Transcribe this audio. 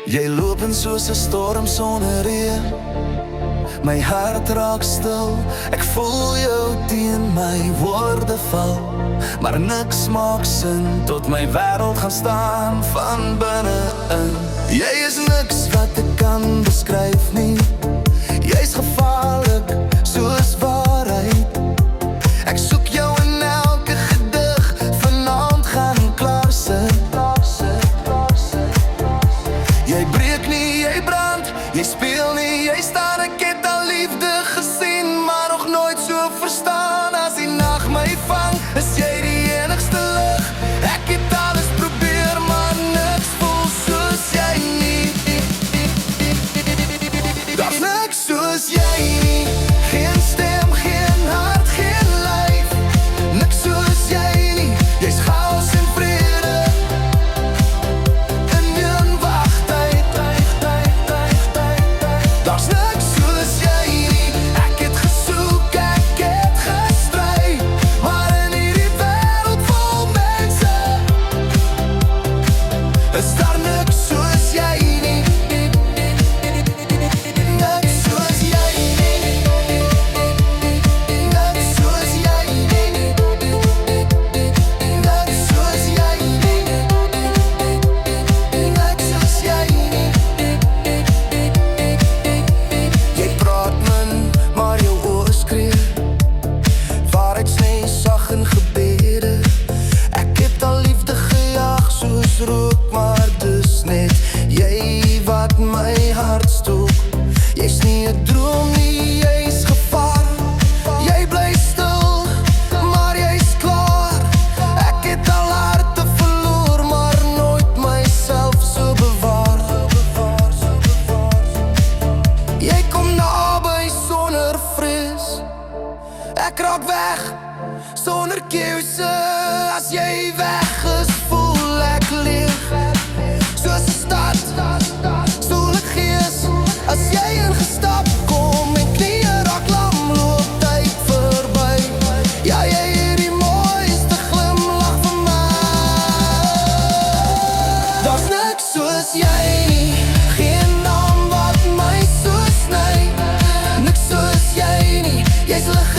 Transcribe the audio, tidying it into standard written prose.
Jy loop in soos 'n storm sonder reën. My hart raak stil, ek voel jou teen my woorde val. Maar niks maak sin tot my wêreld gaan staan van binne-in. Jy is niks wat ek kan beskryf nie. Jy's gevaarlik soos waarheid. Ek soek jou in elke gedig, vanaand gaan klaar sit. Jy breek nie, jy brand, jy speel nie, jy staan. Ek het al liefde gesien, maar nog nooit so verstaan. As die nag my vang, is jy die enigste lig. Ek het alles probeer, maar niks voel soos jy nie. Daar's niks soos jy nie. Geen stem, geen hart, geen lyf. Niks soos jy nie. Jy's chaos en vrede in een wagtyd. Daar's niks soos jy nie. Ek het gesoek, ek het gestry, maar in hierdie wêreld vol mense is daar niks soos jy nie. Niks soos jy nie. Niks soos jy nie. Niks soos jy nie. Niks soos jy nie. Jy praat min, maar jou oë skree. Waarheid sny sag in gebede. Ek het al liefde gejaag soos rook, maar dis net jy wat my hart stook. Jy's nie 'n droom nie, jy's gevaar. Jy bly stil, maar jy's klaar. Ek het al harte verloor, maar nooit myself so bewaar. Jy kom naby sonder vrees. Ek raak weg sonder keuse. As jy weg is, voel ek leeg. Soos 'n stad, stoel ek gees. As jy ingestap kom en knieë raak lam, loop tyd verby. Ja, jy het die mooiste glimlach van my. Daar's niks soos jy nie. Geen naam wat my so sny. Niks soos jy nie. Jy's lig